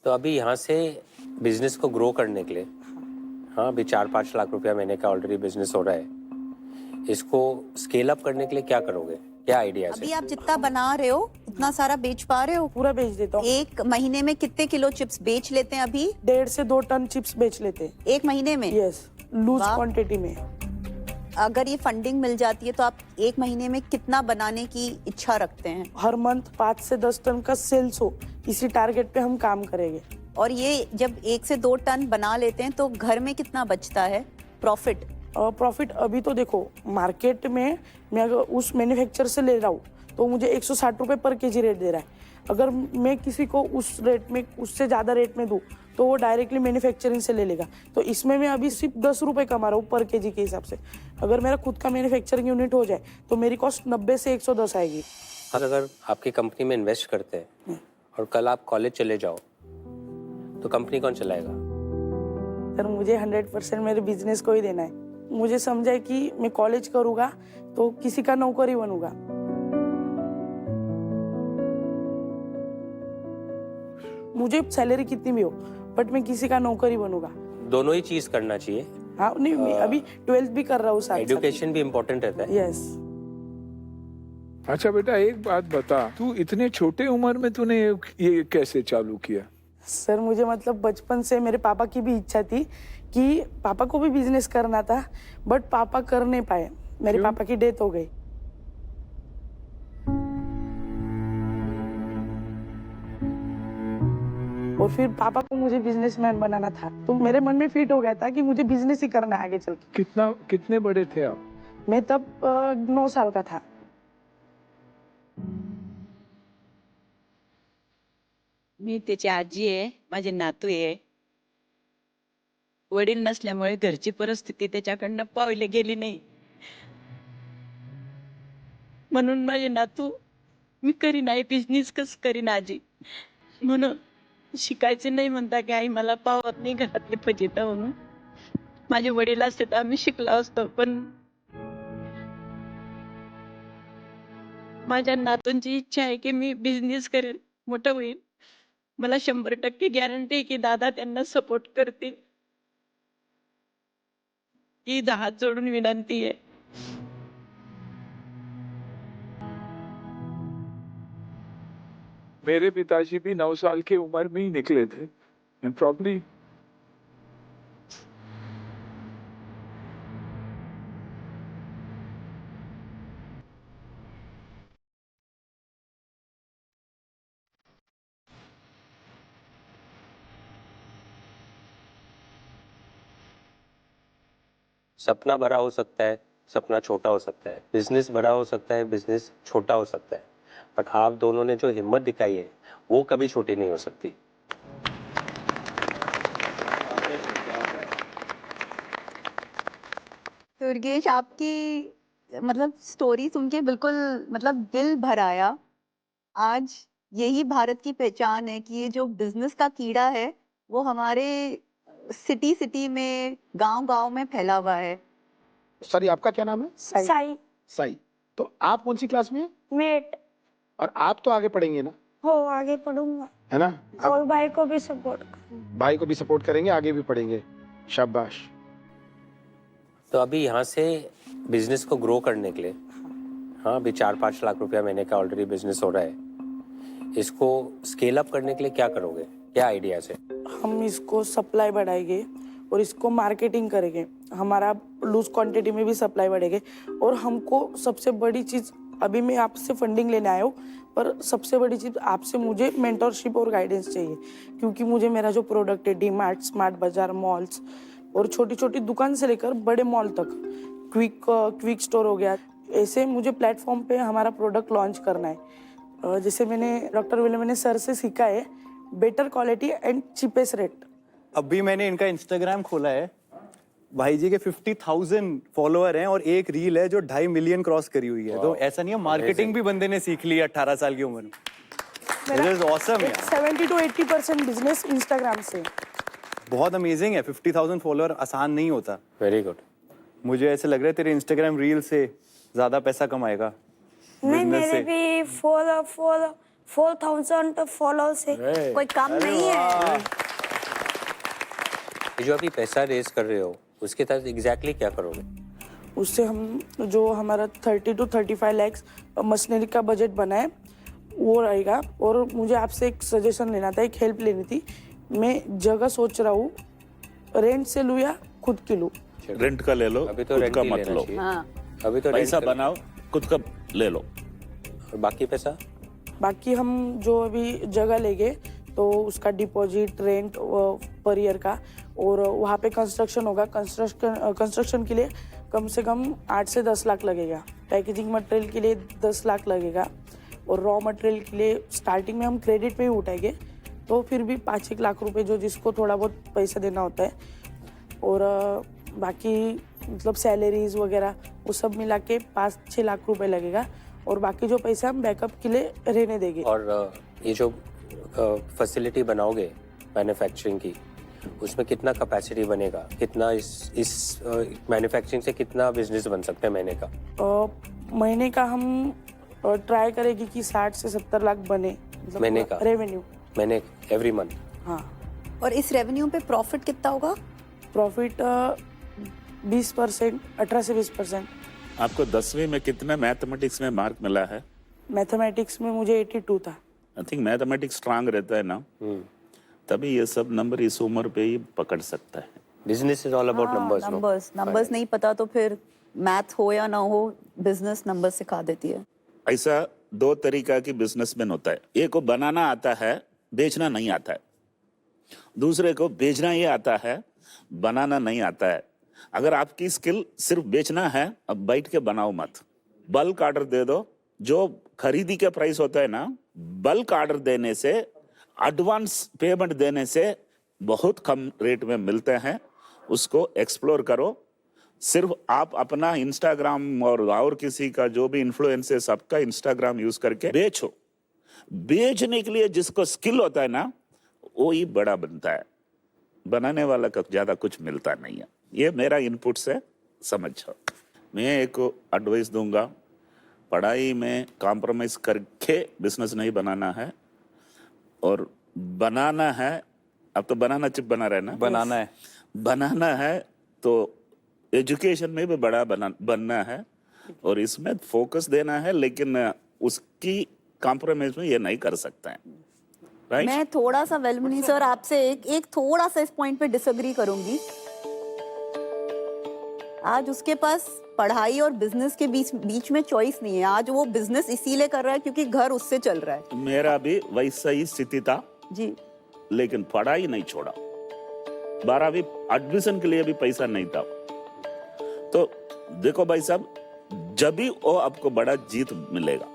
तो अभी यहाँ से बिजनेस को ग्रो करने के लिए, हाँ अभी 4-5 लाख रुपया महीने का ऑलरेडी बिजनेस हो रहा है, इसको स्केल अप करने के लिए क्या करोगे, क्या आइडिया अभी है? आप जितना बना रहे हो उतना सारा बेच पा रहे हो? पूरा बेच देता हूँ। एक महीने में कितने किलो चिप्स बेच लेते हैं अभी? 1.5 से 2 टन चिप्स बेच लेते हैं। एक महीने में? यस, लूज वाह। क्वांटिटी में। अगर ये फंडिंग मिल जाती है तो आप एक महीने में कितना बनाने की इच्छा रखते हैं? हर मंथ 5 से 10 टन का सेल्स हो, इसी टारगेट पे हम काम करेंगे। और ये जब 1 से 2 टन बना लेते हैं तो घर में कितना बचता है प्रॉफिट? प्रॉफिट अभी तो देखो मार्केट में मैं अगर उस मैन्युफैक्चर से ले रहा हूँ तो मुझे 160 रुपये पर केजी रेट दे रहा है। अगर मैं किसी को उस रेट में उससे ज़्यादा रेट में दूँ तो वो डायरेक्टली मैन्युफैक्चरिंग से ले लेगा। तो इसमें मैं अभी सिर्फ 10 रुपये कमा रहा हूँ पर केजी के हिसाब से। अगर मेरा खुद का मैन्युफैक्चरिंग यूनिट हो जाए तो मेरी कॉस्ट 90 से 110 आएगी। अगर आपकी कंपनी में इन्वेस्ट करते हैं और कल आप कॉलेज चले जाओ तो कंपनी कौन चलाएगा? सर मुझे 100% मेरे बिजनेस को ही देना है। मुझे समझा है कि मैं कॉलेज करूँगा तो किसी का नौकरी बनूंगा। मुझे सैलरी कितनी भी हो बट मैं किसी का नौकरी बनूंगा। दोनों ही चीज करना चाहिए। हाँ नहीं, मैं अभी 12th भी कर रहा हूँ साथ। एजुकेशन भी इम्पोर्टेंट रहता है। यस। अच्छा बेटा, एक बात बता, तू इतने छोटे उम्र में तूने ये कैसे चालू किया? सर मुझे मतलब बचपन से मेरे पापा की भी इच्छा थी कि पापा को भी बिजनेस करना था बट पापा कर नहीं पाए। मेरे क्यों? पापा की डेथ हो गई। और फिर पापा को मुझे बिजनेसमैन बनाना था तो मेरे मन में फिट हो गया था कि मुझे बिजनेस ही करना है आगे चल के। कितने बड़े थे आप? मैं तब 9 साल का था। मी त्याची आजी आहे, माझे नातू आहे. वडील नसल्यामुळे घरची परिस्थिती त्याच्याकडनं पावले गेली नाही. म्हणून माझे नातू मी करीन आई बिझनेस कस करीन आजी म्हणून शिकायचे नाही म्हणता की आई मला पावत नाही घरातले फजिता म्हणून. माझे वडील असते तर आम्ही शिकलो असतो पण माझ्या नातूंची इच्छा आहे की मी बिझनेस करेन, मोठं होईल. मला 100% गॅरंटी आहे की दादा त्यांना सपोर्ट करतील. ही हात जोडून विनंती आहे. मेरे पिताजी भी 9 साल की उम्र में ही निकले थे एंड प्रॉब्ली सपना बड़ा हो सकता है, सपना छोटा हो सकता है, बिजनेस बड़ा हो सकता है, बिजनेस छोटा हो सकता है, बट आप दोनों ने जो हिम्मत दिखाई है वो कभी छोटी नहीं हो सकती। दुर्गेश आपकी मतलब स्टोरी सुन के बिल्कुल मतलब दिल भर आया। आज यही भारत की पहचान है कि ये जो बिजनेस का कीड़ा है वो हमारे सिटी सिटी में गांव गांव में फैला हुआ है। सॉरी, आपका क्या नाम है? साई। साई। तो आप कौन सी क्लास में हैं? मेट। और आप तो आगे पढ़ेंगे ना, हो आगे पढ़ूंगा है ना? और भाई को भी सपोर्ट भाई को भी सपोर्ट करेंगे, आगे भी पढ़ेंगे। शाबाश। तो अभी यहाँ से बिजनेस को ग्रो करने के लिए, हाँ अभी 4-5 लाख रुपया महीने का ऑलरेडी बिजनेस हो रहा है, इसको स्केल अप करने के लिए क्या करोगे, क्या आइडियाज है? हम इसको सप्लाई बढ़ाएंगे और इसको मार्केटिंग करेंगे। हमारा लूज क्वांटिटी में भी सप्लाई बढ़ेगी। और हमको सबसे बड़ी चीज़, अभी मैं आपसे फंडिंग लेने आया हूँ पर सबसे बड़ी चीज़ आपसे मुझे मेंटरशिप और गाइडेंस चाहिए। क्योंकि मुझे मेरा जो प्रोडक्ट है डी-मार्ट, स्मार्ट बाजार, मॉल्स और छोटी छोटी दुकान से लेकर बड़े मॉल तक, क्विक स्टोर हो गया, ऐसे मुझे प्लेटफॉर्म पे हमारा प्रोडक्ट लॉन्च करना है। जैसे मैंने डॉक्टर विलियम सर से सीखा है, better quality and cheapest rate. अभी मैंने इनका इंस्टाग्राम खोला है, भाई जी के 50,000 फॉलोअर हैं और एक रील है जो 2.5 मिलियन क्रॉस करी हुई है। तो ऐसा नहीं है, मार्केटिंग भी बंदे ने सीख ली 18 साल की उम्र में। It is awesome यार। 70 to 80% बिजनेस इंस्टाग्राम से। बहुत अमेजिंग है, 50,000 फॉलोअर आसान नहीं होता। Very good. मुझे ऐसे लग रहा है तेरे इंस्टाग्राम रील से ज्यादा पैसा कमाएगा नहीं, business मेरे से। भी 4,000 फॉलोअर्स है, कोई कम नहीं है। ये जो अभी पैसा रेस कर रहे हो उसके तहत एग्जैक्टली क्या करोगे? उससे हम जो हमारा 30 to 35 lakhs मशीनरी का बजट बना है वो रहेगा। और मुझे आपसे एक सजेशन लेना था, एक हेल्प लेनी थी। मैं जगह सोच रहा हूँ रेंट से लूँ या खुद की लूँ। रेंट का ले लो, अभी तो खुद रेंट का ही मत लेना लो। चाहिए। हाँ, अभी तो पैसा रेंट का- बनाओ, खुद का ले लो। और बाकी पैसा बाकी हम जो अभी जगह लेंगे तो उसका डिपॉजिट, रेंट पर ईयर का, और वहाँ पे कंस्ट्रक्शन होगा। कंस्ट्रक्शन के लिए कम से कम 8 से 10 लाख लगेगा। पैकेजिंग मटेरियल के लिए 10 लाख लगेगा, और रॉ मटेरियल के लिए स्टार्टिंग में हम क्रेडिट पे ही उठाएंगे तो फिर भी 5-1 लाख रुपए जो जिसको थोड़ा बहुत पैसा देना होता है। और बाकी मतलब सैलरीज वगैरह वो सब मिला के 5-6 लाख रुपए लगेगा, और बाकी जो पैसा हम बैकअप के लिए रहने देंगे। और ये जो फैसिलिटी बनाओगे मैन्युफैक्चरिंग की, उसमें कितना कैपेसिटी बनेगा? कितना इस मैन्युफैक्चरिंग से कितना बिजनेस बन सकते हैं महीने का? महीने का हम ट्राई करेंगे कि 60 से 70 लाख बने, मतलब महीने का? रेवेन्यू। महीने, एवरी मंथ? हाँ। और इस रेवेन्यू पे प्रॉफिट कितना होगा? प्रॉफिट 20%, 18 से 20%। आपको 10वीं में कितने मैथमेटिक्स में मार्क मिला है? मैथमेटिक्स में मुझे 82 था। आई थिंक मैथमेटिक्स स्ट्रांग रहता है ना, तभी ये सब नंबर इस उम्र पे ही पकड़ सकता है। Business is all about numbers. Numbers नहीं पता तो फिर मैथ हो या ना हो, बिजनेस नंबर सिखा देती है। ऐसा 2 तरीका की बिजनेसमैन होता है। एक को बनाना आता है, बेचना नहीं आता है। दूसरे को बेचना ही आता है, बनाना नहीं आता है। अगर आपकी स्किल सिर्फ बेचना है, अब बैठ के बनाओ मत। बल्क ऑर्डर दे दो। जो खरीदी के प्राइस होता है ना, बल्क ऑर्डर देने से, एडवांस पेमेंट देने से बहुत कम रेट में मिलते हैं। उसको एक्सप्लोर करो। सिर्फ आप अपना इंस्टाग्राम और किसी का जो भी इन्फ्लुएंस है सबका इंस्टाग्राम यूज करके बेचो। बेचने के लिए जिसको स्किल होता है ना, वो ही बड़ा बनता है। बनाने वाला का ज्यादा कुछ मिलता नहीं है। ये मेरा इनपुट से समझो। मैं एक एडवाइस दूंगा, पढ़ाई में कॉम्प्रोमाइज करके बिजनेस नहीं बनाना है, और बनाना है। अब तो बनाना चिप बना रहे ना, बनाना है तो एजुकेशन में भी बड़ा बनना है, और इसमें फोकस देना है, लेकिन उसकी कॉम्प्रोमाइज में ये नहीं कर सकते हैं। राइट? मैं थोड़ा सा वेलमुनी सर आपसे एक थोड़ा सा इस पॉइंट पे डिसएग्री करूंगी। आज उसके पास पढ़ाई और बिजनेस के बीच में चॉइस नहीं है। आज वो बिजनेस इसीलिए कर रहा है क्योंकि घर उससे चल रहा है। मेरा भी वैसा ही स्थिति था जी, लेकिन पढ़ाई नहीं छोड़ा। 12वीं एडमिशन के लिए भी पैसा नहीं था। तो देखो भाई साहब, जब भी वो आपको बड़ा जीत मिलेगा।